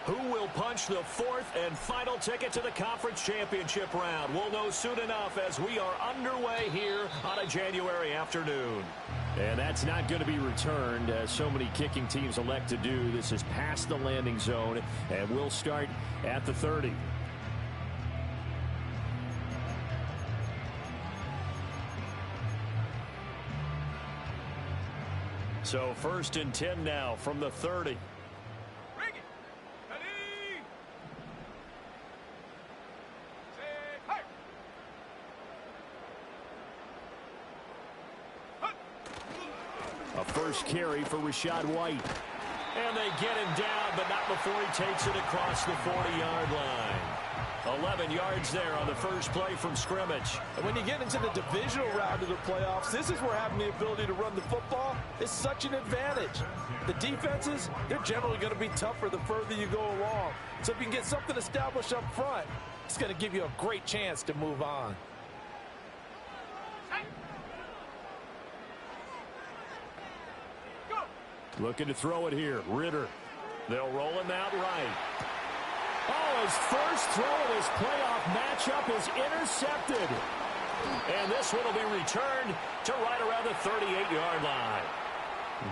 Who will punch the fourth and final ticket to the conference championship round? We'll know soon enough as we are underway here on a January afternoon. And that's not going to be returned, as so many kicking teams elect to do. This is past the landing zone, and we'll start at the 30. So 1st and 10 now from the 30. A first carry for Rachaad White. And they get him down, but not before he takes it across the 40-yard line. 11 yards there on the first play from scrimmage. And when you get into the divisional round of the playoffs, this is where having the ability to run the football is such an advantage. The defenses, they're generally going to be tougher the further you go along. So if you can get something established up front, it's going to give you a great chance to move on. Looking to throw it here. Ritter. They'll roll him out right. Oh, his first throw of this playoff matchup is intercepted. And this one will be returned to right around the 38-yard line.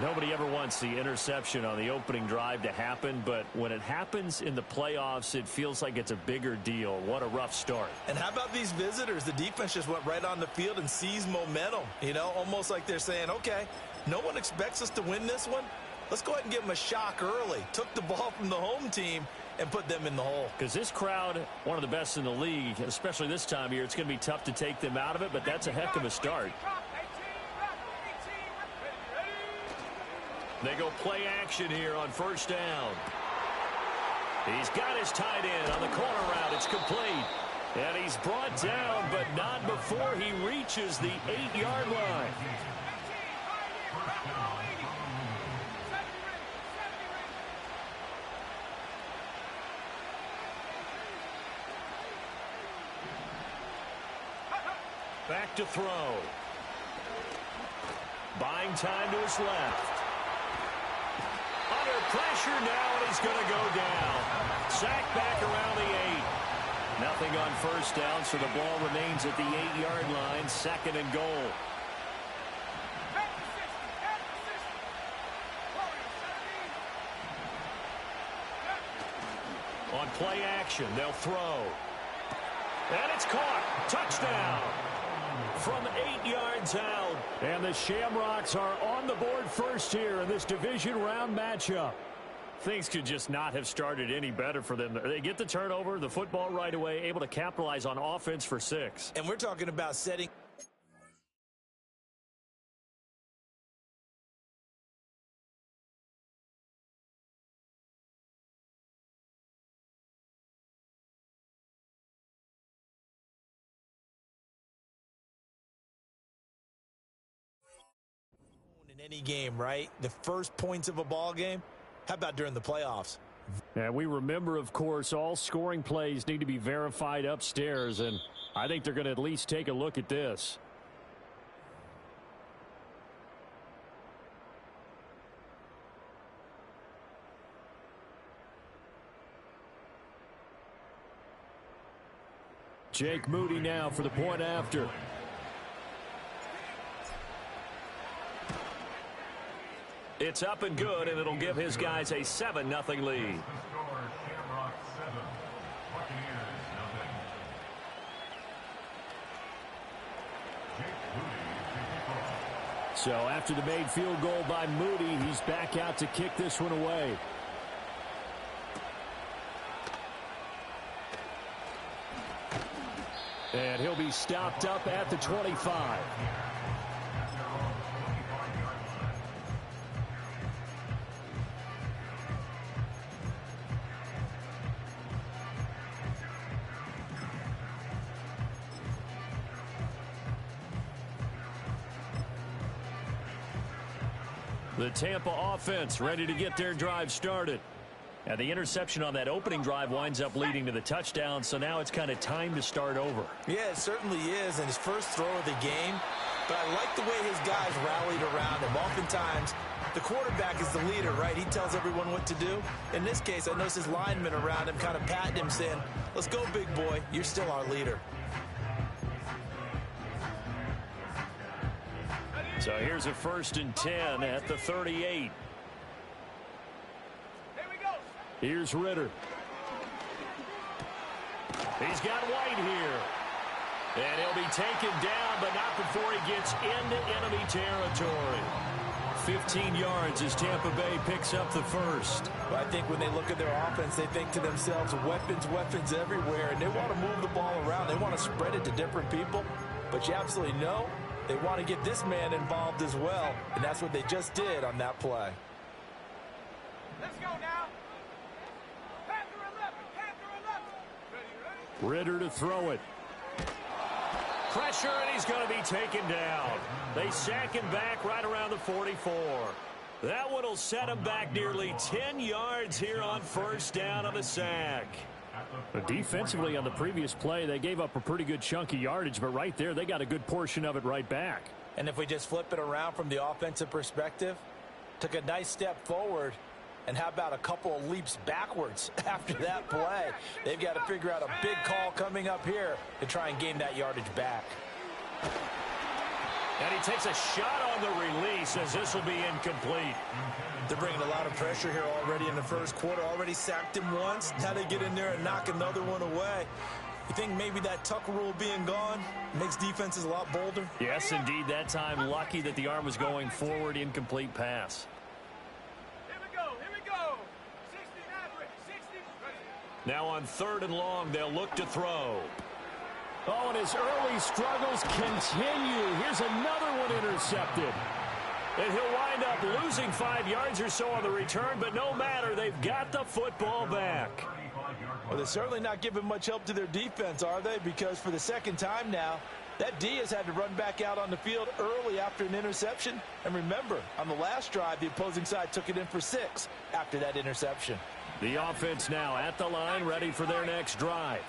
Nobody ever wants the interception on the opening drive to happen, but when it happens in the playoffs, it feels like it's a bigger deal. What a rough start. And how about these visitors? The defense just went right on the field and seized momentum. You know, almost like they're saying, okay, no one expects us to win this one. Let's go ahead and give them a shock early. Took the ball from the home team and put them in the hole. Because this crowd, one of the best in the league, especially this time of year, it's going to be tough to take them out of it, but that's a heck of a start. They go play action here on first down. He's got his tight end on the corner route. It's complete. And he's brought down, but not before he reaches the 8-yard line. Back to throw. Buying time to his left. Under pressure now, and he's going to go down. Sacked back around the 8. Nothing on first down, so the ball remains at the 8-yard line. 2nd and goal. On play action, they'll throw. And it's caught. Touchdown. From 8 yards out. And the Shamrocks are on the board first here in this division round matchup. Things could just not have started any better for them. They get the turnover, the football right away, able to capitalize on offense for 6. And we're talking about setting. Any game, right? The first points of a ball game. How about during the playoffs? And we remember, of course, all scoring plays need to be verified upstairs, and I think they're going to at least take a look at this. Jake Moody now for the point after. It's up and good, and it'll give his guys a 7-0 lead. So after the made field goal by Moody, he's back out to kick this one away. And he'll be stopped up at the 25. The Tampa offense ready to get their drive started. And the interception on that opening drive winds up leading to the touchdown, so now it's kind of time to start over. Yeah, it certainly is, and his first throw of the game. But I like the way his guys rallied around him. Oftentimes, The quarterback is the leader, right? He tells everyone what to do. In this case, I noticed his linemen around him kind of patting him, saying, let's go, big boy. You're still our leader. So here's a 1st and 10 at the 38. Here's Ritter. He's got White here. And he'll be taken down, but not before he gets into enemy territory. 15 yards as Tampa Bay picks up the first. But I think when they look at their offense, they think to themselves, weapons, weapons everywhere, and they want to move the ball around. They want to spread it to different people. But you absolutely know they want to get this man involved as well, and that's what they just did on that play. Let's go now. Panther 11, Panther 11. Ready? Ritter to throw it. Pressure, and he's going to be taken down. They sack him back right around the 44. That one will set him back nearly 10 yards here on 1st down on the sack. But defensively on the previous play, they gave up a pretty good chunk of yardage, but right there, they got a good portion of it right back. And if we just flip it around from the offensive perspective, took a nice step forward, and how about a couple of leaps backwards after that play? They've got to figure out a big call coming up here to try and gain that yardage back. And he takes a shot on the release as this will be incomplete. They're bringing a lot of pressure here already in the first quarter. Already sacked him once. Now they get in there and knock another one away. You think maybe that tuck rule being gone makes defenses a lot bolder? Yes, indeed. That time, lucky that the arm was going forward, incomplete pass. Here we go, here we go. 60 average, 60. Ready. Now on 3rd and long, they'll look to throw. Oh, and his early struggles continue. Here's another one intercepted. And he'll wind up losing 5 yards or so on the return, but no matter, they've got the football back. Well, they're certainly not giving much help to their defense, are they? Because for the second time now, that D has had to run back out on the field early after an interception. And remember, on the last drive, the opposing side took it in for 6 after that interception. The offense now at the line, ready for their next drive.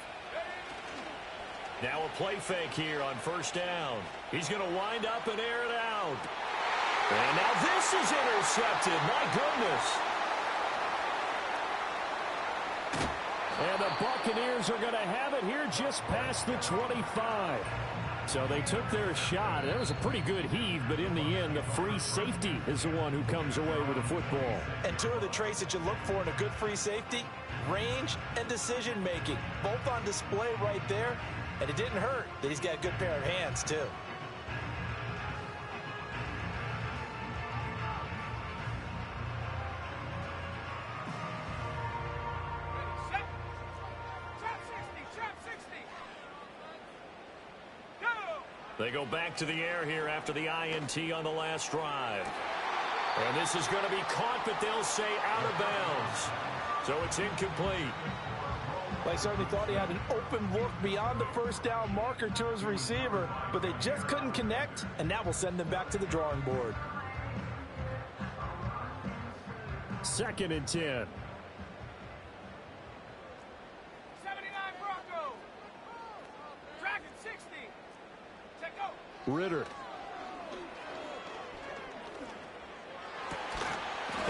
Now a play fake here on 1st down. He's going to wind up and air it out. And now this is intercepted. My goodness. And the Buccaneers are going to have it here just past the 25. So they took their shot. That was a pretty good heave, but in the end, the free safety is the one who comes away with the football. And 2 of the traits that you look for in a good free safety, range and decision-making, both on display right there. And it didn't hurt that he's got a good pair of hands, too. Set. Trap 60, trap 60. Go. They go back to the air here after the INT on the last drive. And this is going to be caught, but they'll say out of bounds. So it's incomplete. They certainly thought he had an open look beyond the 1st down marker to his receiver, but they just couldn't connect, and that will send them back to the drawing board. 2nd and 10. 79 Bronco. Dragon 60. Check go. Ritter.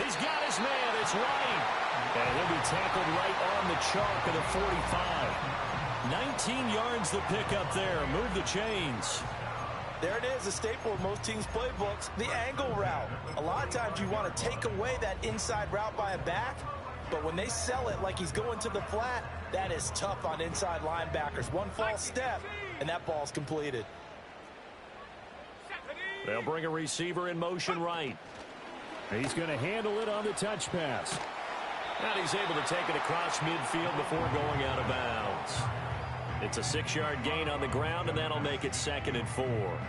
He's got his man. It's White. And he'll be tackled right on the chalk of the 45. 19 yards the pick up there. Move the chains. There it is, a staple of most teams' playbooks, the angle route. A lot of times you want to take away that inside route by a back, but when they sell it like he's going to the flat, that is tough on inside linebackers. One false step, and that ball's completed. They'll bring a receiver in motion right. He's going to handle it on the touch pass. And he's able to take it across midfield before going out of bounds. It's a 6-yard gain on the ground, and that'll make it 2nd and 4.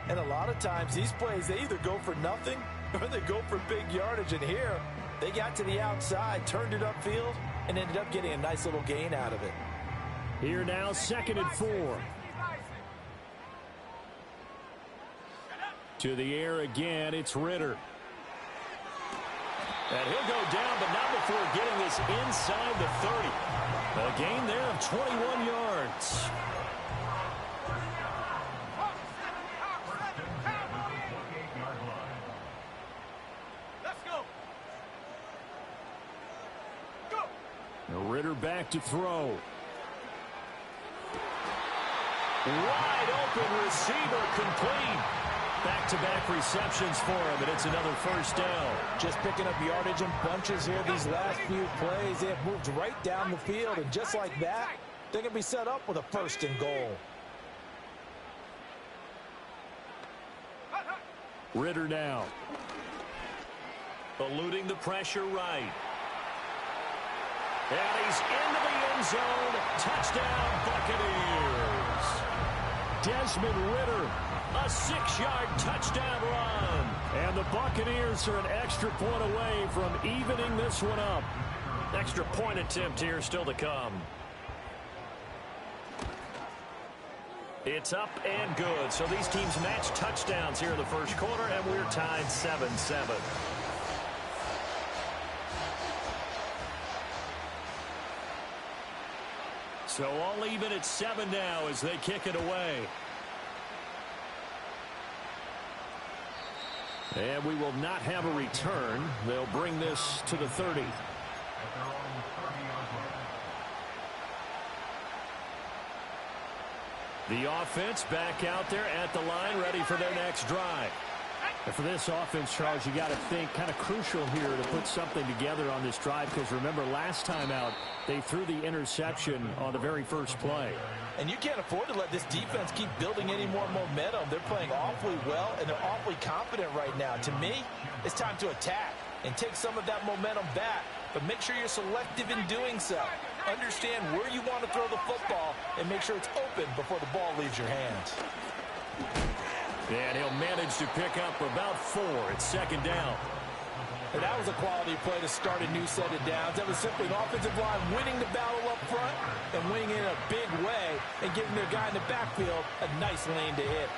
And a lot of times these plays, they either go for nothing or they go for big yardage. And here, they got to the outside, turned it upfield, and ended up getting a nice little gain out of it. Here now, 2nd and 4. To the air again, it's Ritter. And he'll go down, but not before getting this inside the 30. A gain there of 21 yards. Ritter back to throw. Wide open receiver, complete. Back-to-back receptions for him, and it's another first down. Just picking up yardage in bunches here these last few plays. They have moved right down the field, and just like that, they're going to be set up with a first and goal. Ritter now. Eluding the pressure right. And he's into the end zone. Touchdown, Buccaneers. Desmond Ritter. A 6-yard touchdown run. And the Buccaneers are an extra point away from evening this one up. Extra point attempt here still to come. It's up and good. So these teams match touchdowns here in the first quarter, and we're tied 7-7. So all even at 7 now as they kick it away. And we will not have a return. They'll bring this to the 30. The offense back out there at the line, ready for their next drive. And for this offense, Charles, you got to think kind of crucial here to put something together on this drive, because remember last time out they threw the interception on the very first play. And you can't afford to let this defense keep building any more momentum. They're playing awfully well, and they're awfully confident right now. To me, it's time to attack and take some of that momentum back, but make sure you're selective in doing so. Understand where you want to throw the football and make sure it's open before the ball leaves your hands. And he'll manage to pick up about 4. It's second down. And that was a quality play to start a new set of downs. That was simply an offensive line winning the battle up front and winning it in a big way and giving their guy in the backfield a nice lane to hit.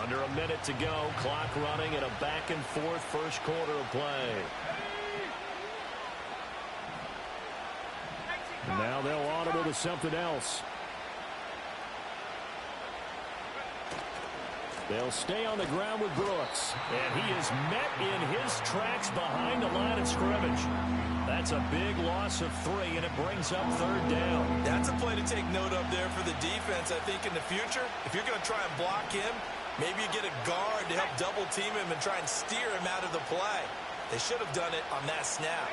Under a minute to go. Clock running in a back-and-forth first quarter of play. And now they'll audible to something else. They'll stay on the ground with Brooks. And he is met in his tracks behind the line of scrimmage. That's a big loss of 3, and it brings up third down. That's a play to take note of there for the defense. I think in the future, if you're going to try and block him, maybe you get a guard to help double team him and try and steer him out of the play. They should have done it on that snap.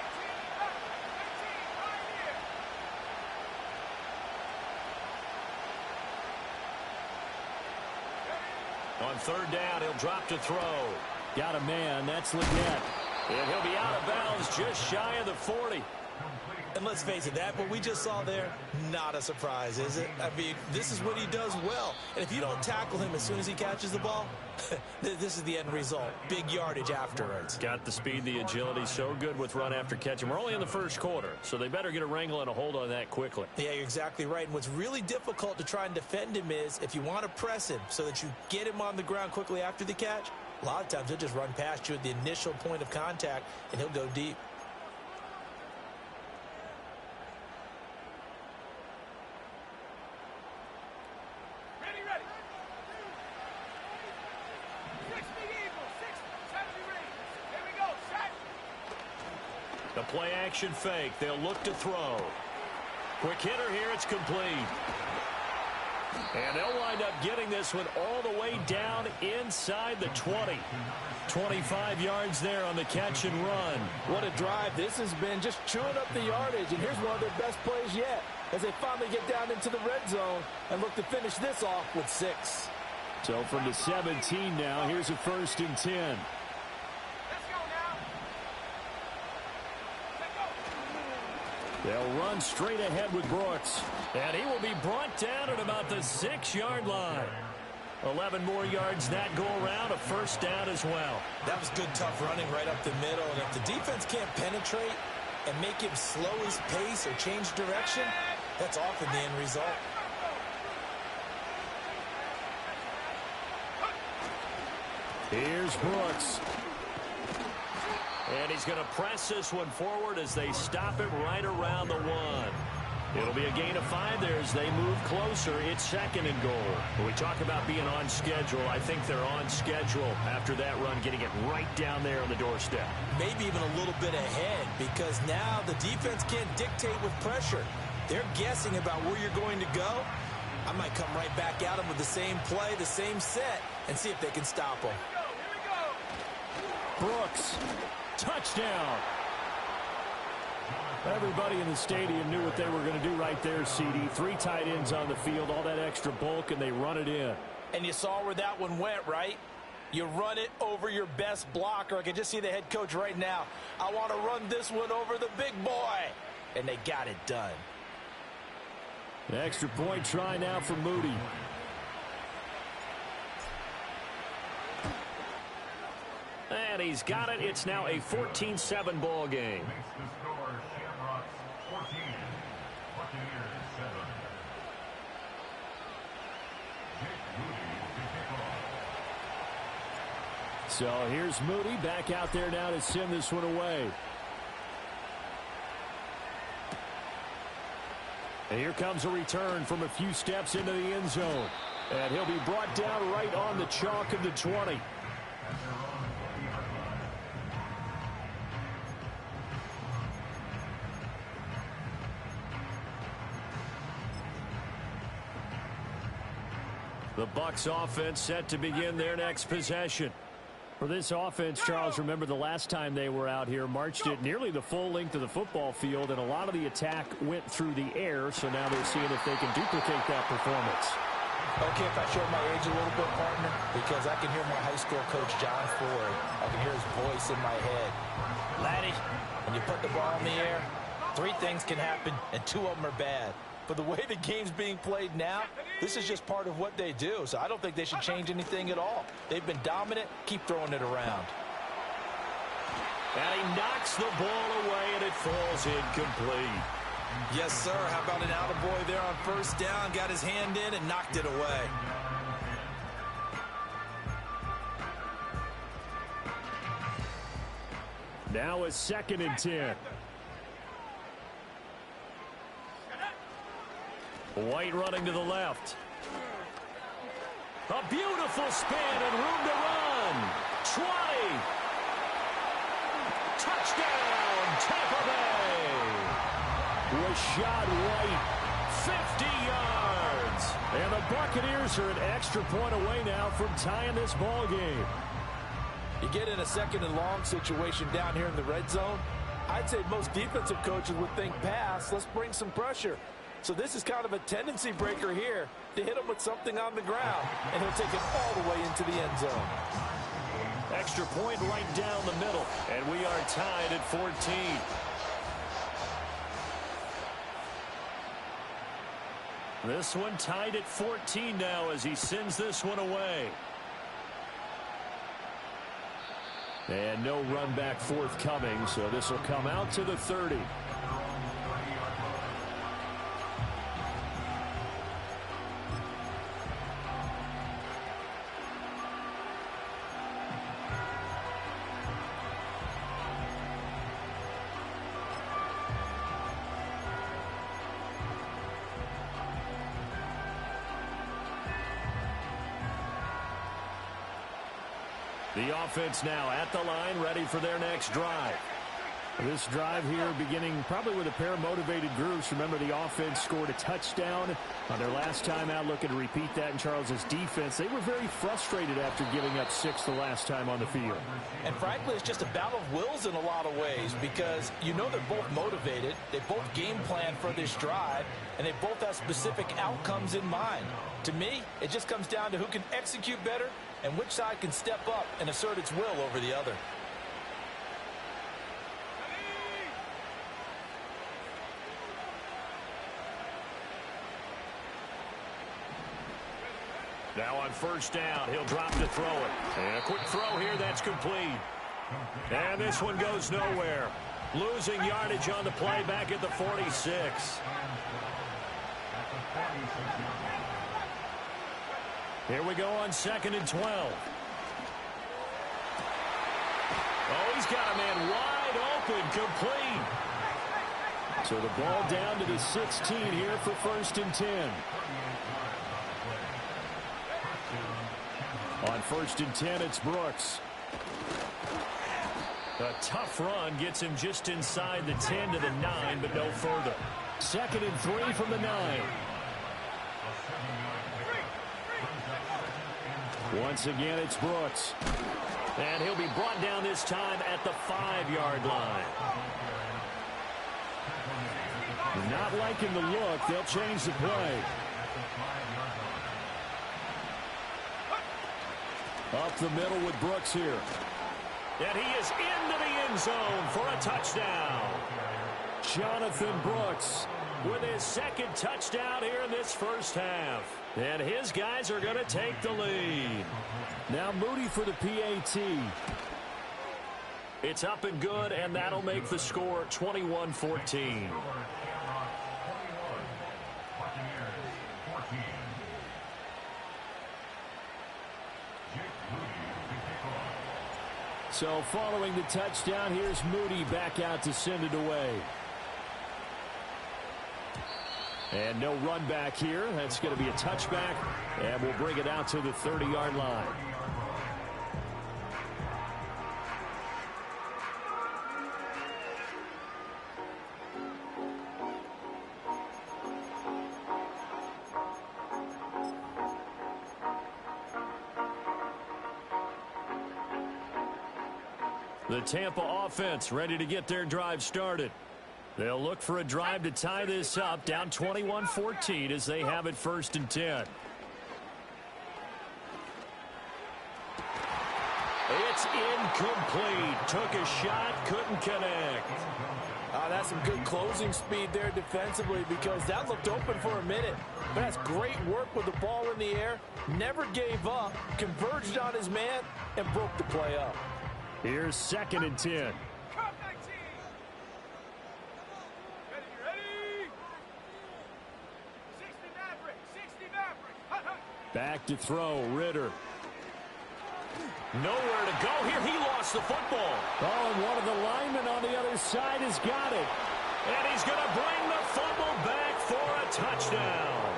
On third down, he'll drop to throw. Got a man. That's Leggett. And he'll be out of bounds just shy of the 40. And let's face it, that what we just saw there, not a surprise, is it? I mean, this is what he does well. And if you don't tackle him as soon as he catches the ball, this is the end result. Big yardage afterwards. Got the speed, the agility, so good with run after catch. And we're only in the first quarter, so they better get a wrangle and a hold on that quickly. Yeah, you're exactly right. And what's really difficult to try and defend him is if you want to press him so that you get him on the ground quickly after the catch, a lot of times he'll just run past you at the initial point of contact, and he'll go deep. The play action fake. They'll look to throw. Quick hitter here. It's complete. And they'll wind up getting this one all the way down inside the 20. 25 yards there on the catch and run. What a drive this has been, just chewing up the yardage. And here's one of their best plays yet as they finally get down into the red zone and look to finish this off with 6. So from the 17 now, here's a first and 10. They'll run straight ahead with Brooks. And he will be brought down at about the 6-yard line. 11 more yards that go around, a first down as well. That was good, tough running right up the middle. And if the defense can't penetrate and make him slow his pace or change direction, that's often the end result. Here's Brooks. And he's going to press this one forward as they stop him right around the 1. It'll be a gain of 5 there as they move closer. It's second and goal. When we talk about being on schedule, I think they're on schedule after that run, getting it right down there on the doorstep. Maybe even a little bit ahead, because now the defense can't dictate with pressure. They're guessing about where you're going to go. I might come right back at them with the same play, the same set, and see if they can stop them. Brooks, touchdown. Everybody in the stadium knew what they were going to do right there, CD. 3 tight ends on the field, all that extra bulk, and they run it in. And you saw where that one went, right? You run it over your best blocker. I can just see the head coach right now. I want to run this one over the big boy. And they got it done. An extra point try now for Moody. And he's got it. It's now a 14-7 ball game. Makes the score Shamrocks 14, Buccaneers 7. Jake Moody to kick off. So here's Moody back out there now to send this one away. And here comes a return from a few steps into the end zone. And he'll be brought down right on the chalk of the 20. The Bucs offense set to begin their next possession. For this offense, Charles, remember the last time they were out here, marched it nearly the full length of the football field, and a lot of the attack went through the air, so now they're seeing if they can duplicate that performance. Okay, if I show my age a little bit, partner, because I can hear my high school coach, John Ford. I can hear his voice in my head. Laddie, when you put the ball in the air, 3 things can happen, and 2 of them are bad. But the way the game's being played now, this is just part of what they do. So I don't think they should change anything at all. They've been dominant. Keep throwing it around. And he knocks the ball away, and it falls incomplete. Yes, sir. How about an attaboy there on first down? Got his hand in and knocked it away. Now a 2nd and 10. White running to the left. A beautiful spin and room to run. 20. Touchdown, Tampa Bay. Rashad White, 50 yards. And the Buccaneers are an extra point away now from tying this ball game. You get in a 2nd and long situation down here in the red zone. I'd say most defensive coaches would think pass. Let's bring some pressure. So this is kind of a tendency breaker here to hit him with something on the ground, and he'll take it all the way into the end zone. Extra point right down the middle, and we are tied at 14. This one tied at 14 now as he sends this one away. And no run back forthcoming, so this will come out to the 30. The offense now at the line, ready for their next drive. This drive here beginning probably with a pair of motivated groups. Remember, the offense scored a touchdown on their last time out, looking to repeat that in Charles's defense. They were very frustrated after giving up 6 the last time on the field. And frankly, it's just a battle of wills in a lot of ways, because you know they're both motivated. They both game plan for this drive, and they both have specific outcomes in mind. To me, it just comes down to who can execute better and which side can step up and assert its will over the other. Now on first down, he'll drop to throw it. And a quick throw here, that's complete. And this one goes nowhere. Losing yardage on the play back at the 46. Here we go on 2nd and 12. Oh, he's got a man wide open, complete. So the ball down to the 16 here for 1st and 10. On 1st and 10, it's Brooks. A tough run gets him just inside the 10 to the 9, but no further. 2nd and 3 from the 9. Once again, it's Brooks. And he'll be brought down this time at the 5-yard line. Not liking the look. They'll change the play. Up the middle with Brooks here. And he is into the end zone for a touchdown. Jonathan Brooks with his 2nd touchdown here in this first half. And his guys are going to take the lead. Now Moody for the PAT. It's up and good, and that'll make the score 21-14. So following the touchdown, here's Moody back out to send it away. And no run back here. That's going to be a touchback, and we'll bring it out to the 30-yard line. The Tampa offense ready to get their drive started. They'll look for a drive to tie this up, down 21-14 as they have it 1st and 10. It's incomplete. Took a shot, couldn't connect. That's some good closing speed there defensively, because that looked open for a minute. But that's great work with the ball in the air. Never gave up, converged on his man, and broke the play up. Here's 2nd and 10. Ready, ready. 60 Maverick, 60 Maverick. Back to throw, Ritter. Nowhere to go here. He lost the football. Oh, and one of the linemen on the other side has got it. And he's going to bring the fumble back for a touchdown.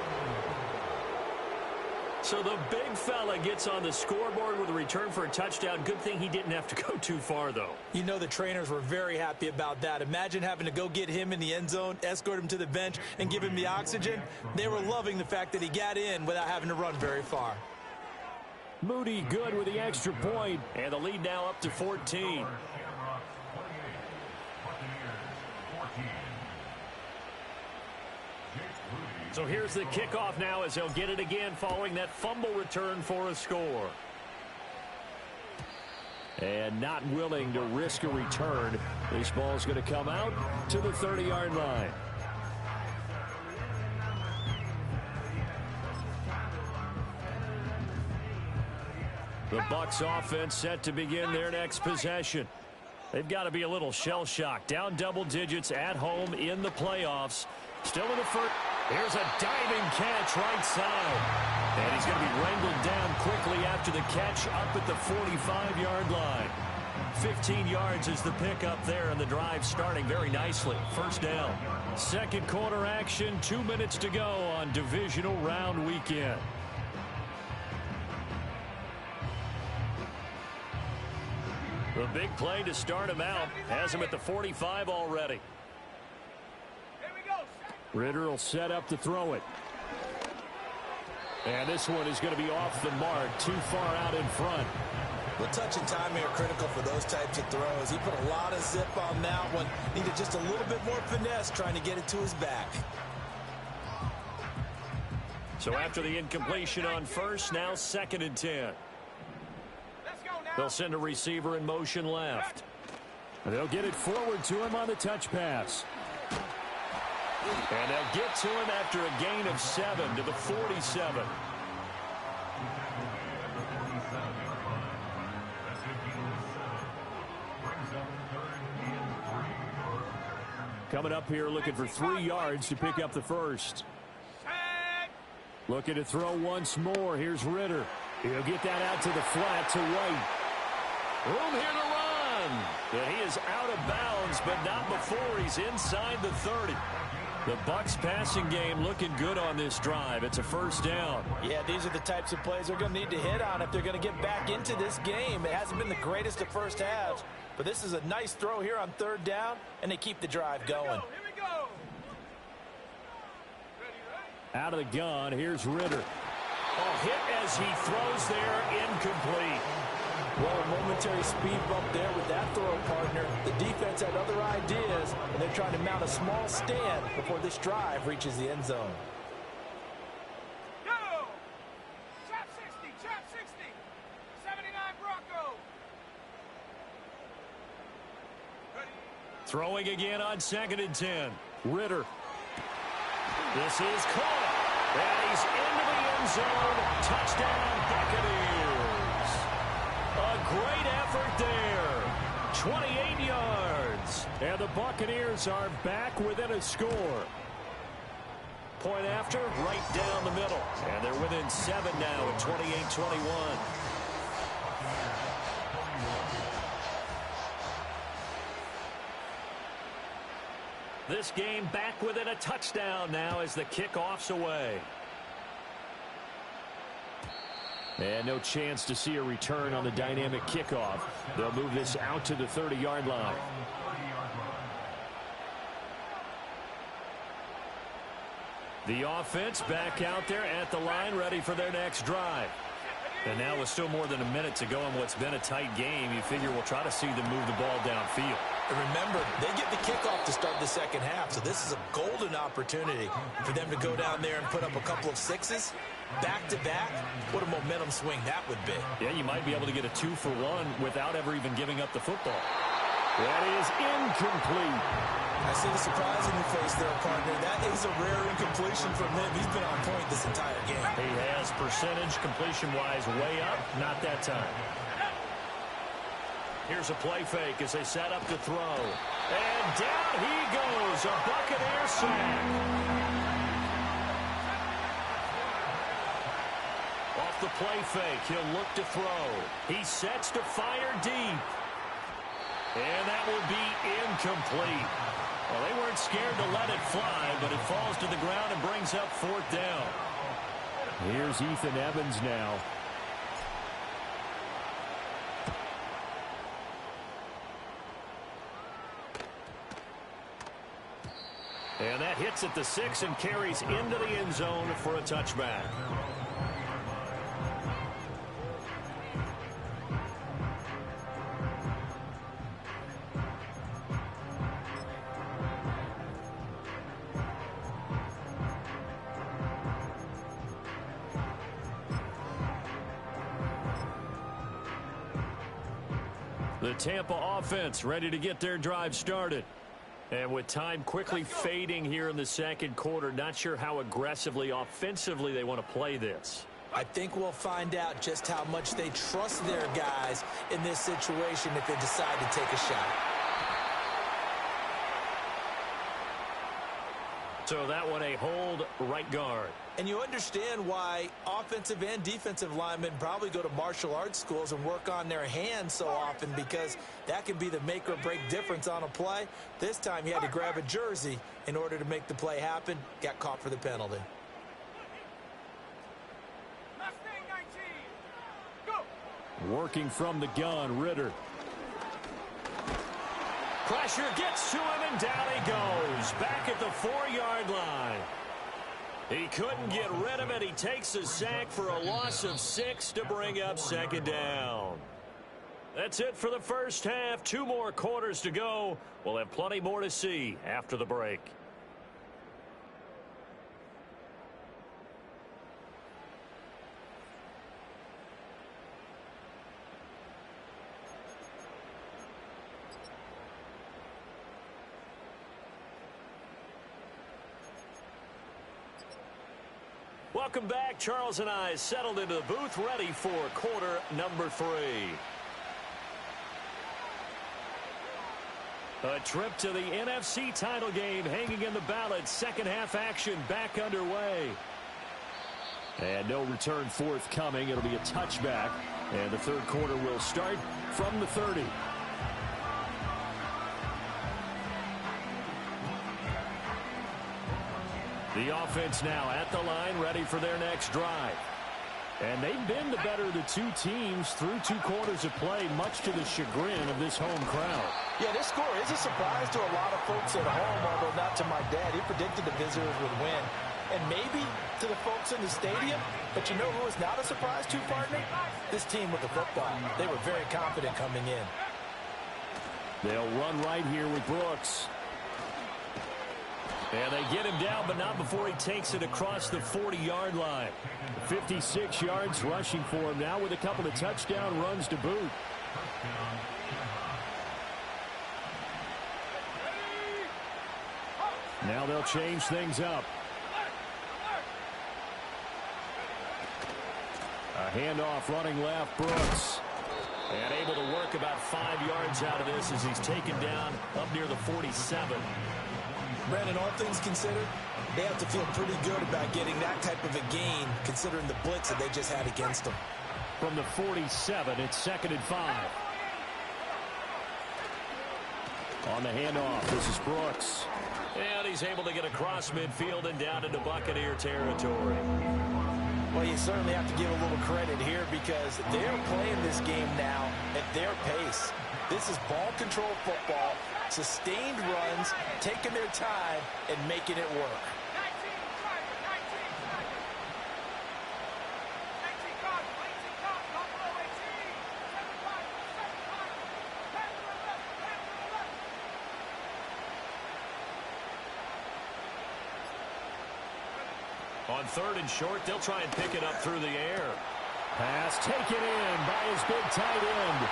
So the big fella gets on the scoreboard with a return for a touchdown. Good thing he didn't have to go too far, though. You know the trainers were very happy about that. Imagine having to go get him in the end zone, escort him to the bench, and give him the oxygen. They were loving the fact that he got in without having to run very far. Moody good with the extra point. And the lead now up to 14. So here's the kickoff now as he'll get it again following that fumble return for a score. And not willing to risk a return. This ball's going to come out to the 30-yard line. The Bucs offense set to begin their next possession. They've got to be a little shell-shocked. Down double digits at home in the playoffs. Still in the first. Here's a diving catch right side. And he's going to be wrangled down quickly after the catch up at the 45-yard line. 15 yards is the pickup there, and the drive starting very nicely. First down. Second quarter action, 2 minutes to go on divisional round weekend. The big play to start him out has him at the 45 already. Ritter will set up to throw it. And this one is going to be off the mark, too far out in front. Well, touch and timing are critical for those types of throws. He put a lot of zip on that one. Needed just a little bit more finesse trying to get it to his back. So after the incompletion on first, now 2nd and 10. They'll send a receiver in motion left. And they'll get it forward to him on the touch pass. And they'll get to him after a gain of 7 to the 47. Coming up here looking for 3 yards to pick up the first. Looking to throw once more. Here's Ritter. He'll get that out to the flat to White. Room here to run. And he is out of bounds, but not before he's inside the 30. The Bucs passing game looking good on this drive. It's a first down. Yeah, these are the types of plays they're going to need to hit on if they're going to get back into this game. It hasn't been the greatest of first halves, but this is a nice throw here on third down, and they keep the drive going. Here we go. Out of the gun, here's Ritter. Oh, hit as he throws there, incomplete. Well, a momentary speed bump there with that throw, partner. The defense had other ideas, and they're trying to mount a small stand before this drive reaches the end zone. Go! Chop 60, chop 60. 79 Bronco. Ready. Throwing again on 2nd and 10. Ritter. This is caught. And he's into the end zone. Touchdown, Buccaneers. A great effort there. 28 yards. And the Buccaneers are back within a score. Point after, right down the middle. And they're within 7 now at 28-21. This game back within a touchdown now as the kickoff's away. And no chance to see a return on the dynamic kickoff. They'll move this out to the 30-yard line. The offense back out there at the line, ready for their next drive. And now with still more than a minute to go in what's been a tight game, you figure we'll try to see them move the ball downfield. And remember, they get the kickoff to start the second half, so this is a golden opportunity for them to go down there and put up a couple of sixes back-to-back. What a momentum swing that would be. Yeah, you might be able to get a 2-for-1 without ever even giving up the football. That is incomplete. I see the surprise in your face there, partner. That is a rare incompletion from him. He's been on point this entire game. He has percentage completion-wise way up. Not that time. Here's a play fake as they set up to throw. And down he goes. A Buccaneer sack. Off the play fake, he'll look to throw. He sets to fire deep. And that will be incomplete. Well, they weren't scared to let it fly, but it falls to the ground and brings up 4th down. Here's Ethan Evans now. And that hits at the 6 and carries into the end zone for a touchback. The Tampa offense ready to get their drive started. And with time quickly fading here in the second quarter, not sure how aggressively, offensively they want to play this. I think we'll find out just how much they trust their guys in this situation if they decide to take a shot. So that one a hold right guard. And you understand why offensive and defensive linemen probably go to martial arts schools and work on their hands so often, because that can be the make or break difference on a play. This time he had to grab a jersey in order to make the play happen. Got caught for the penalty. Mustang 19. Go. Working from the gun, Ritter. Pressure gets to him, and down he goes. Back at the 4-yard line. He couldn't get rid of it. He takes a sack for a loss of 6 to bring up 2nd down. That's it for the first half. 2 more quarters to go. We'll have plenty more to see after the break. Welcome back. Charles and I settled into the booth, ready for quarter number 3. A trip to the NFC title game hanging in the balance. Second half action back underway. And no return forthcoming. It'll be a touchback. And the third quarter will start from the 30. The offense now at the line, ready for their next drive. And they've been the better of the two teams through 2 quarters of play, much to the chagrin of this home crowd. Yeah, this score is a surprise to a lot of folks at home, although not to my dad. He predicted the visitors would win. And maybe to the folks in the stadium. But you know who is not a surprise to, partner? This team with the football. They were very confident coming in. They'll run right here with Brooks. And they get him down, but not before he takes it across the 40-yard line. 56 yards rushing for him now with a couple of touchdown runs to boot. Now they'll change things up. A handoff running left, Brooks. And able to work about 5 yards out of this as he's taken down up near the 47. Brandon, all things considered, they have to feel pretty good about getting that type of a gain, considering the blitz that they just had against them. From the 47, it's 2nd and 5. On the handoff, this is Brooks. And he's able to get across midfield and down into Buccaneer territory. Well, you certainly have to give a little credit here because they're playing this game now at their pace. This is ball control football, sustained runs, taking their time, and making it work. On 3rd and short, they'll try and pick it up through the air. Pass taken in by his big tight end.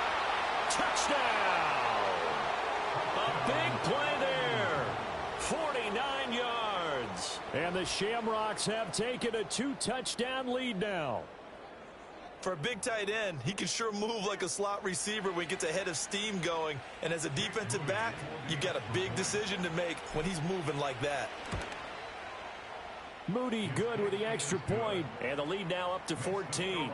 Touchdown! A big play there. 49 yards. And the Shamrocks have taken a 2-touchdown lead now. For a big tight end, he can sure move like a slot receiver when he gets a head of steam going. And as a defensive back, you've got a big decision to make when he's moving like that. Moody good with the extra point, and the lead now up to 14.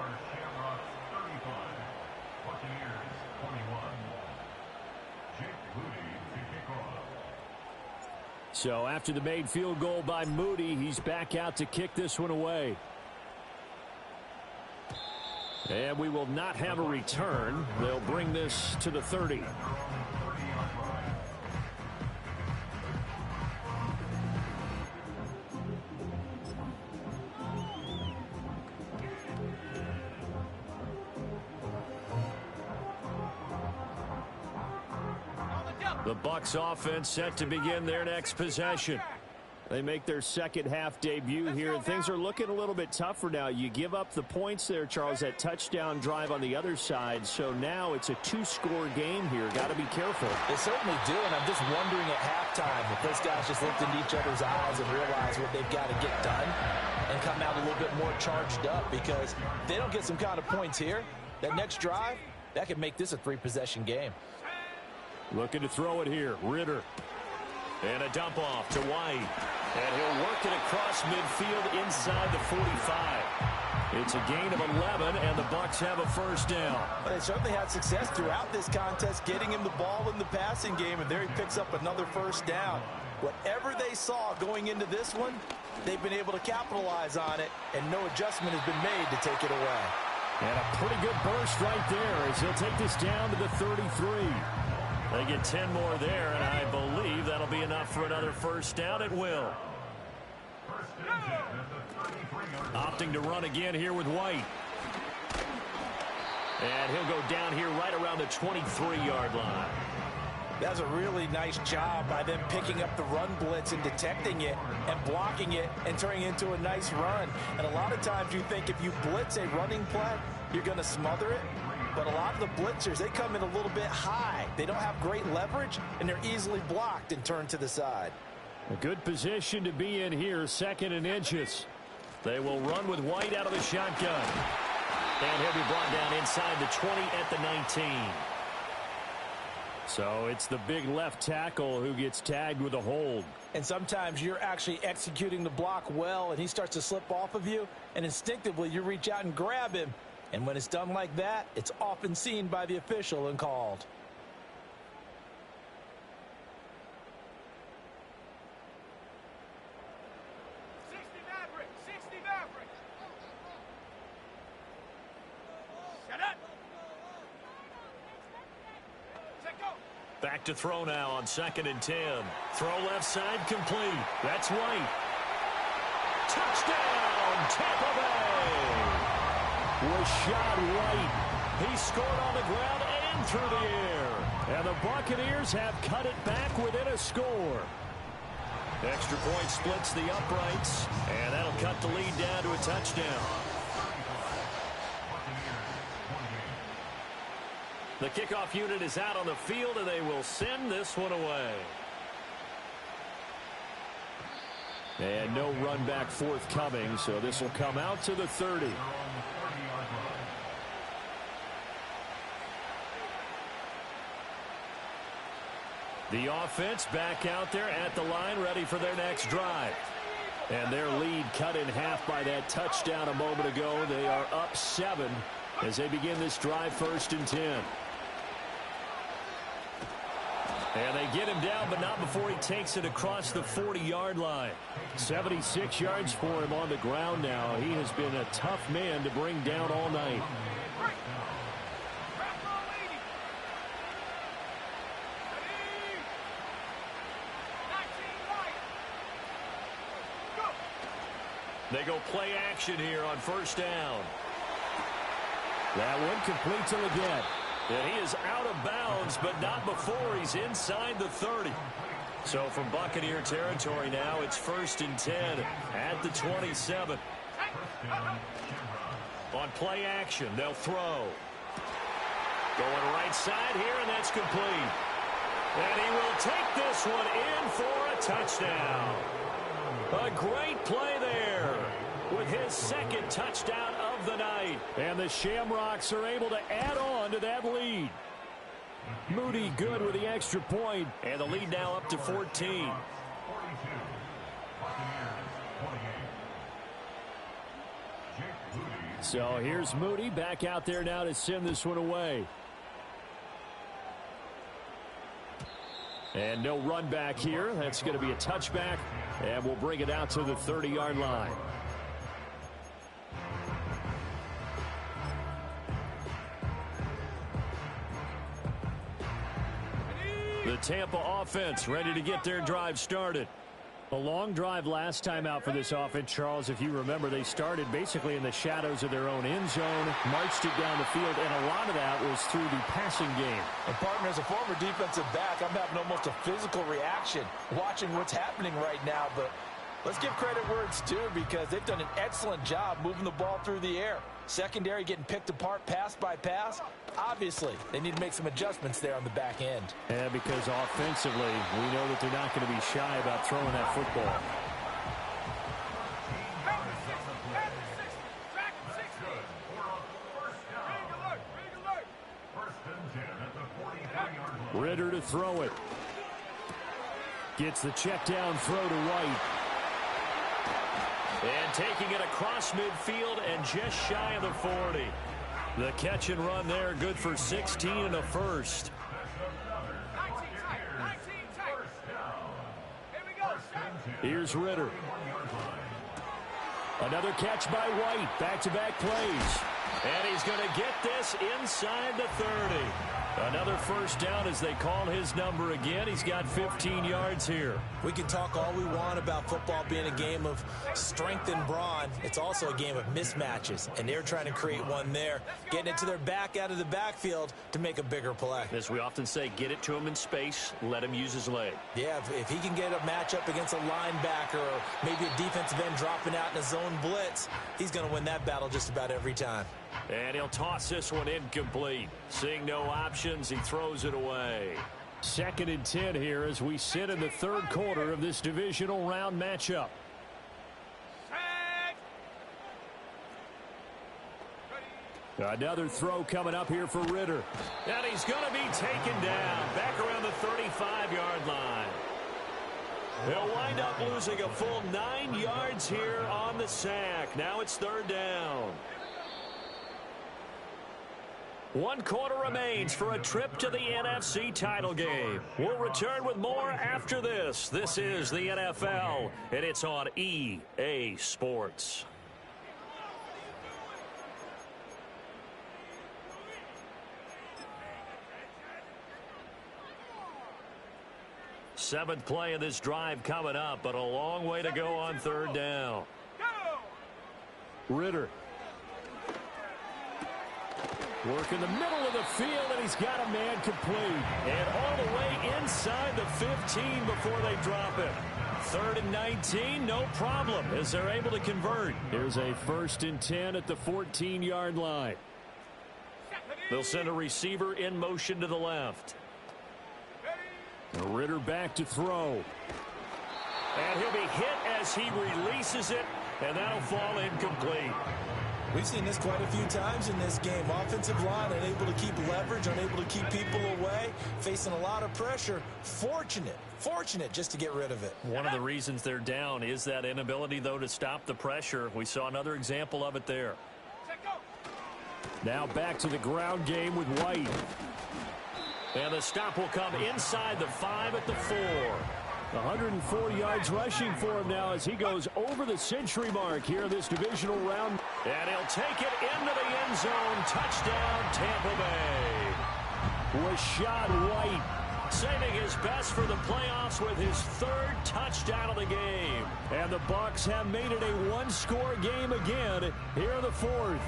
So after the made field goal by Moody, he's back out to kick this one away. And we will not have a return. They'll bring this to the 30. The Bucs offense set to begin their next possession. They make their second half debut here, and things are looking a little bit tougher now. You give up the points there, Charles, that touchdown drive on the other side. So now it's a 2-score game here. Got to be careful. They certainly do, and I'm just wondering at halftime if those guys just looked into each other's eyes and realize what they've got to get done and come out a little bit more charged up, because if they don't get some kind of points here, that next drive, that could make this a 3-possession game. Looking to throw it here. Ritter. And a dump off to White. And he'll work it across midfield inside the 45. It's a gain of 11, and the Bucs have a first down. But they certainly had success throughout this contest, getting him the ball in the passing game, and there he picks up another first down. Whatever they saw going into this one, they've been able to capitalize on it, and no adjustment has been made to take it away. And a pretty good burst right there as he'll take this down to the 33. They get 10 more there, and I believe that'll be enough for another first down. It will. Opting to run again here with White. And he'll go down here right around the 23-yard line. That's a really nice job by them picking up the run blitz and detecting it and blocking it and turning it into a nice run. And a lot of times you think if you blitz a running play, you're going to smother it. But a lot of the blitzers, they come in a little bit high. They don't have great leverage, and they're easily blocked and turned to the side. A good position to be in here, 2nd and inches. They will run with White out of the shotgun. And he'll be brought down inside the 20 at the 19. So it's the big left tackle who gets tagged with a hold. And sometimes you're actually executing the block well, and he starts to slip off of you, and instinctively you reach out and grab him. And when it's done like that, it's often seen by the official and called. back to throw now on 2nd and 10. Throw left side complete. That's White. Touchdown, Tampa Bay. Was shot right. He scored on the ground and through the air. And the Buccaneers have cut it back within a score. Extra point splits the uprights, and that'll cut the lead down to a touchdown. The kickoff unit is out on the field, and they will send this one away. And no run back forthcoming, so this will come out to the 30. The offense back out there at the line, ready for their next drive. And their lead cut in half by that touchdown a moment ago. They are up 7 as they begin this drive, 1st and 10. And they get him down, but not before he takes it across the 40-yard line. 76 yards for him on the ground now. He has been a tough man to bring down all night. They go play action here on 1st down. That one complete to Leggett. And he is out of bounds, but not before he's inside the 30. So from Buccaneer territory now, it's 1st and 10 at the 27. On play action, they'll throw. Going right side here, and that's complete. And he will take this one in for a touchdown. A great play there with his 2nd touchdown of the night. And the Shamrocks are able to add on to that lead. Moody good with the extra point. And the lead now up to 14. So here's Moody back out there now to send this one away. And no run back here. That's going to be a touchback. And we'll bring it out to the 30-yard line. The Tampa offense ready to get their drive started. A long drive last time out for this offense, Charles. If you remember, they started basically in the shadows of their own end zone, marched it down the field, and a lot of that was through the passing game. And partner, as a former defensive back, I'm having almost a physical reaction watching what's happening right now. But let's give credit where it's due, because they've done an excellent job moving the ball through the air. Secondary getting picked apart pass by pass. Obviously, they need to make some adjustments there on the back end. Yeah, because offensively, we know that they're not going to be shy about throwing that football. Ritter to throw it. Gets the check down throw to White. And taking it across midfield and just shy of the 40. The catch and run there, good for 16 and a first. Here's Ritter. Another catch by White. Back-to-back plays. And he's going to get this inside the 30. Another 1st down as they call his number again. He's got 15 yards here. We can talk all we want about football being a game of strength and brawn. It's also a game of mismatches, and they're trying to create one there, getting it to their back out of the backfield to make a bigger play. As we often say, get it to him in space, let him use his leg. Yeah, if he can get a matchup against a linebacker or maybe a defensive end dropping out in a zone blitz, he's going to win that battle just about every time. And he'll toss this one incomplete. Seeing no options, he throws it away. 2nd and 10 here as we sit in the 3rd quarter of this divisional round matchup. Another throw coming up here for Ritter. And he's going to be taken down back around the 35-yard line. He'll wind up losing a full 9 yards here on the sack. Now it's 3rd down. 1 quarter remains for a trip to the NFC title game. We'll return with more after this. This is the NFL, and it's on EA Sports. 7th play of this drive coming up, but a long way to go on 3rd down. Ritter. Work in the middle of the field, and he's got a man complete. And all the way inside the 15 before they drop it. 3rd and 19, no problem, as they're able to convert. Here's a 1st and 10 at the 14-yard line. They'll send a receiver in motion to the left. Ritter back to throw. And he'll be hit as he releases it, and that'll fall incomplete. We've seen this quite a few times in this game. Offensive line unable to keep leverage, unable to keep people away, facing a lot of pressure. Fortunate just to get rid of it. One of the reasons they're down is that inability, though, to stop the pressure. We saw another example of it there. Now back to the ground game with White. And the stop will come inside the 5 at the 4. 104 yards rushing for him now as he goes over the century mark here in this divisional round. And he'll take it into the end zone. Touchdown, Tampa Bay. Rashad White, saving his best for the playoffs with his 3rd touchdown of the game. And the Bucs have made it a one-score game again here in the 4th.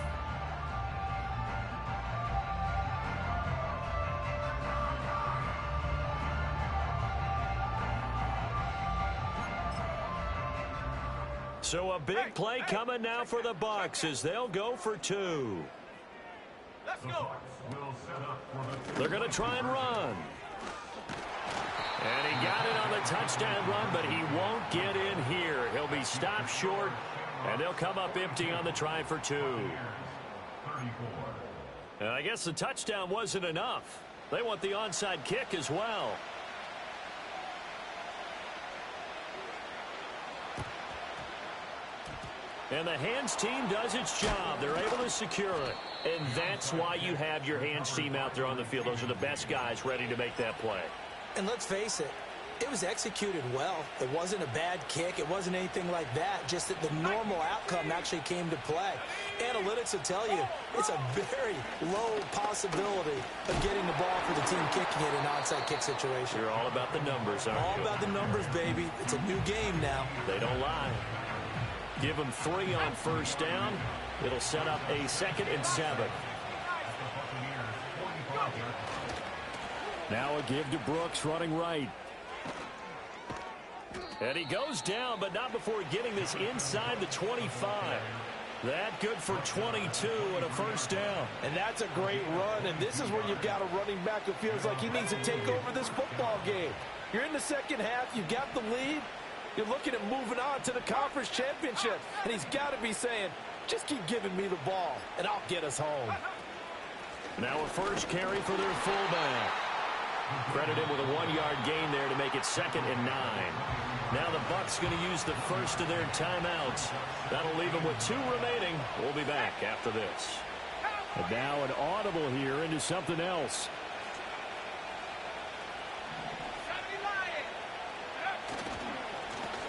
So a big play coming now for the Bucs as they'll go for 2. Let's go. They're going to try and run. And he got it on the touchdown run, but he won't get in here. He'll be stopped short, and they'll come up empty on the try for 2. And I guess the touchdown wasn't enough. They want the onside kick as well. And the hands team does its job. They're able to secure it. And that's why you have your hands team out there on the field. Those are the best guys ready to make that play. And let's face it, it was executed well. It wasn't a bad kick. It wasn't anything like that. Just that the normal outcome actually came to play. Analytics will tell you it's a very low possibility of getting the ball for the team kicking it in an onside kick situation. You're all about the numbers, aren't you? All about the numbers, baby. It's a new game now. They don't lie. Give them 3 on 1st down. It'll set up a 2nd and 7. Now a give to Brooks running right. And he goes down, but not before getting this inside the 25. That good for 22 and a 1st down. And that's a great run, and this is where you've got a running back who feels like he needs to take over this football game. You're in the 2nd half, you got the lead. You're looking at moving on to the conference championship. And he's got to be saying, just keep giving me the ball, and I'll get us home. Now a first carry for their fullback. Credit him with a 1-yard gain there to make it 2nd and 9. Now the Bucs going to use the first of their timeouts. That'll leave them with 2 remaining. We'll be back after this. And now an audible here into something else.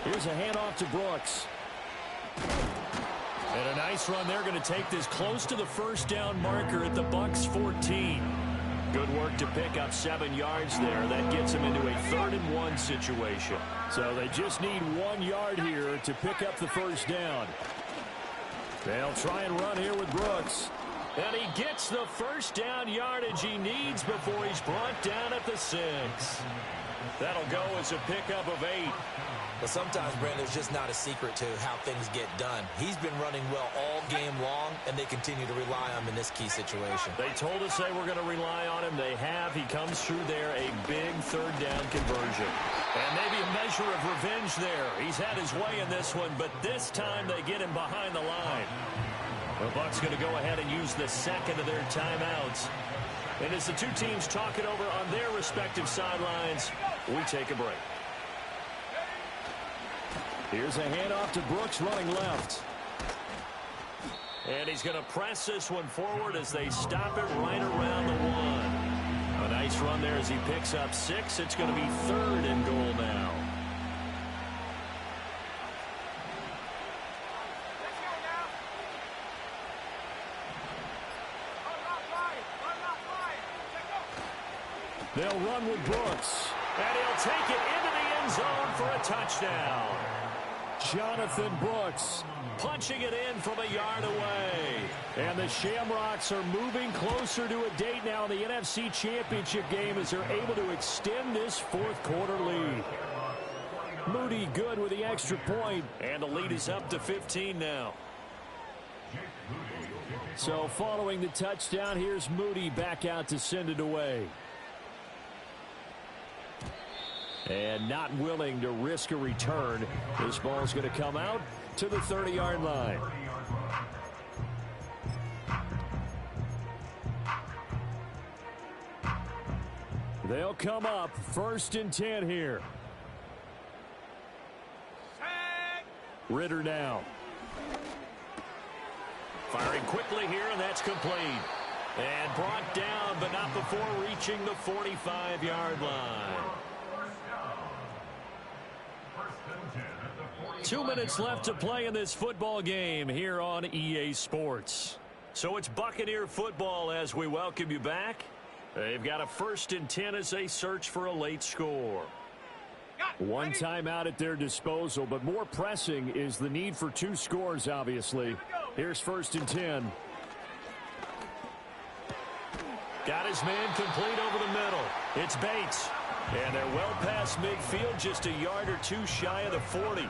Here's a handoff to Brooks. And a nice run. They're going to take this close to the 1st down marker at the Bucs 14. Good work to pick up 7 yards there. That gets them into a 3rd and 1 situation. So they just need 1 yard here to pick up the 1st down. They'll try and run here with Brooks. And he gets the 1st down yardage he needs before he's brought down at the 6. That'll go as a pickup of 8. But sometimes, Brandon, there's just not a secret to how things get done. He's been running well all game long, and they continue to rely on him in this key situation. They told us they were going to rely on him. They have. He comes through there, a big 3rd down conversion. And maybe a measure of revenge there. He's had his way in this one, but this time they get him behind the line. The Bucs going to go ahead and use the 2nd of their timeouts. And as the 2 teams talk it over on their respective sidelines, we take a break. Here's a handoff to Brooks running left. And he's going to press this one forward as they stop it right around the 1. A nice run there as he picks up 6. It's going to be 3rd and goal now. They'll run with Brooks. And he'll take it into the end zone for a touchdown. Jonathan Brooks Punching it in from a yard away. and the Shamrocks are moving closer to a date now in the NFC Championship game as they're able to extend this fourth quarter lead. Moody good with the extra point. And the lead is up to 15 now. So following the touchdown, here's Moody back out to send it away. And not willing to risk a return. This ball's going to come out to the 30-yard line. They'll come up 1st and 10 here. Ritter now. Firing quickly here, and that's complete. And brought down, but not before reaching the 45-yard line. 2 minutes left to play in this football game here on EA Sports. So it's Buccaneer football as we welcome you back. They've got a 1st and 10 as they search for a late score. One timeout at their disposal, but more pressing is the need for 2 scores, obviously. Here's 1st and 10. Got his man complete over the middle. It's Bates. And they're well past midfield, just a yard or 2 shy of the 40.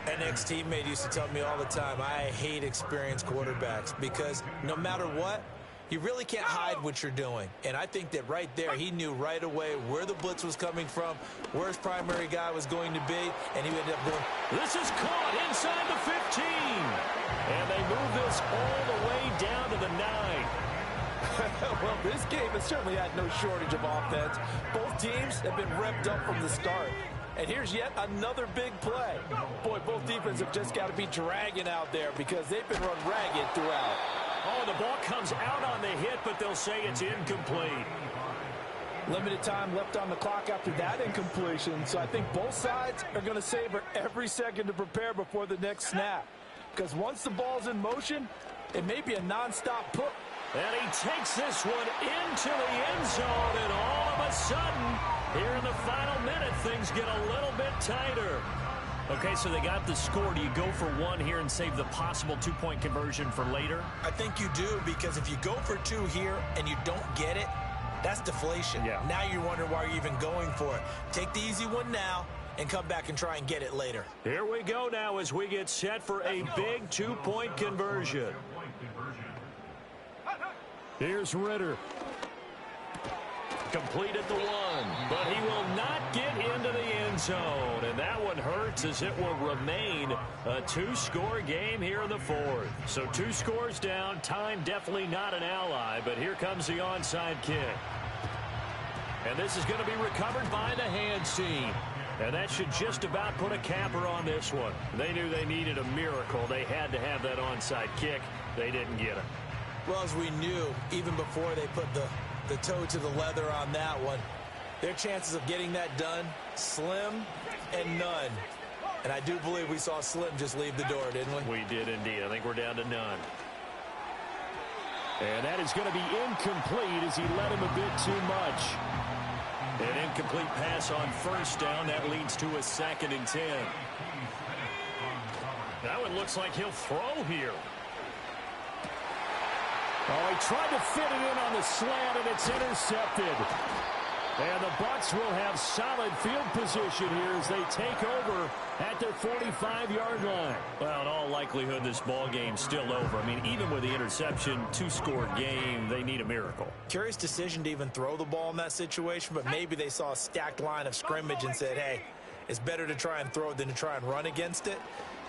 An ex-teammate used to tell me all the time, I hate experienced quarterbacks because no matter what, you really can't hide what you're doing. And I think that right there, he knew right away where the blitz was coming from, where his primary guy was going to be, and he ended up going. This is caught inside the 15. And they move this all the way down to the 9. Well, this game has certainly had no shortage of offense. Both teams have been revved up from the start. And here's yet another big play. Boy, both defenses have just got to be dragging out there because they've been run ragged throughout. Oh, the ball comes out on the hit, but they'll say it's incomplete. Limited time left on the clock after that incompletion, so I think both sides are going to savor every second to prepare before the next snap. Because once the ball's in motion, it may be a nonstop push. And he takes this one into the end zone, and all of a sudden, here in the final minute, things get a little bit tighter. Okay, so they got the score. Do you go for 1 here and save the possible 2-point conversion for later? I think you do, because if you go for 2 here and you don't get it, that's deflation. Yeah. Now you're wondering why you're even going for it. Take the easy one now and come back and try and get it later. Here we go now as we get set for a big 2-point conversion. Here's Ritter. Complete at the 1, but he will not get into the end zone. And that one hurts as it will remain a 2-score game here in the 4th. So 2 scores down, time definitely not an ally, but here comes the onside kick. And this is going to be recovered by the hands team. And that should just about put a capper on this one. They knew they needed a miracle. They had to have that onside kick. They didn't get it. Well, as we knew, even before they put the toe to the leather on that one, their chances of getting that done, slim and none. And I do believe we saw Slim just leave the door, didn't we? We did indeed. I think we're down to none. And that is going to be incomplete as he led him a bit too much. An incomplete pass on 1st down. That leads to a 2nd and 10. That one looks like he'll throw here. Oh, he tried to fit it in on the slant, and it's intercepted. And the Bucs will have solid field position here as they take over at their 45-yard line. Well, in all likelihood, this ball game's still over. I mean, even with the interception, 2-score game, they need a miracle. Curious decision to even throw the ball in that situation, but maybe they saw a stacked line of scrimmage and said, hey, it's better to try and throw than to try and run against it.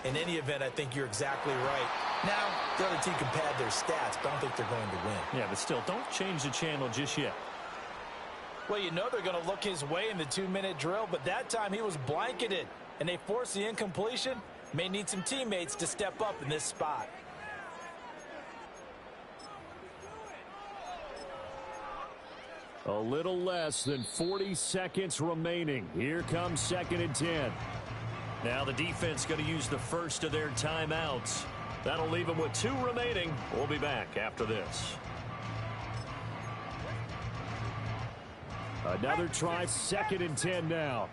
In any event, I think you're exactly right. Now, the other team can pad their stats, but I don't think they're going to win. Yeah, but still, don't change the channel just yet. Well, you know they're going to look his way in the 2-minute drill, but that time he was blanketed, and they forced the incompletion. May need some teammates to step up in this spot. A little less than 40 seconds remaining. Here comes 2nd and 10. Now the defense going to use the first of their timeouts. That'll leave them with 2 remaining. We'll be back after this. Another try, 2nd and 10 now.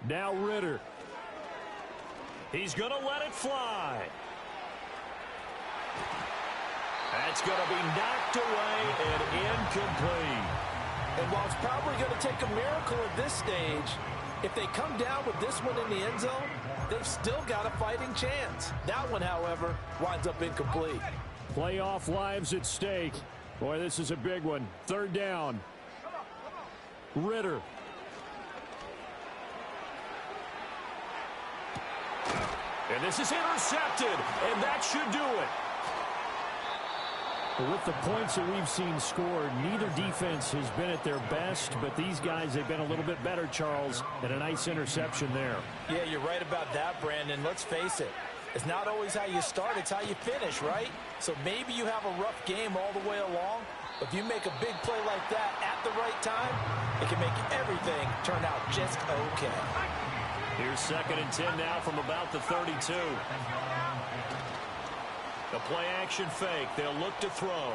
Now Ritter. He's going to let it fly. That's going to be knocked away and incomplete. And while it's probably going to take a miracle at this stage, if they come down with this one in the end zone, they've still got a fighting chance. That one, however, winds up incomplete. Playoff lives at stake. Boy, this is a big one. Third down. Ritter. And this is intercepted, and that should do it. With the points that we've seen scored, neither defense has been at their best, but these guys, they've been a little bit better, Charles, and a nice interception there. Yeah, you're right about that, Brandon. Let's face it. It's not always how you start, it's how you finish, right? So maybe you have a rough game all the way along, but if you make a big play like that at the right time, it can make everything turn out just okay. Here's 2nd and 10 now from about the 32. The play-action fake. They'll look to throw.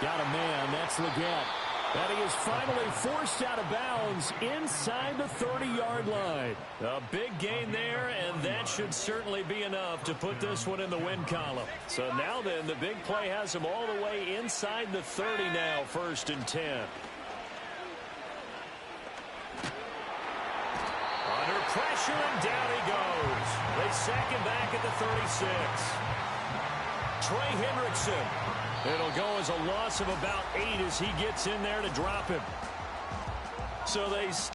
Got a man. That's Leggett. And he is finally forced out of bounds inside the 30-yard line. A big gain there, and that should certainly be enough to put this one in the win column. So now then, the big play has him all the way inside the 30 now, 1st and 10. Under pressure, and down he goes. They sack him back at the 36. Trey Hendrickson. It'll go as a loss of about 8 as he gets in there to drop him. So they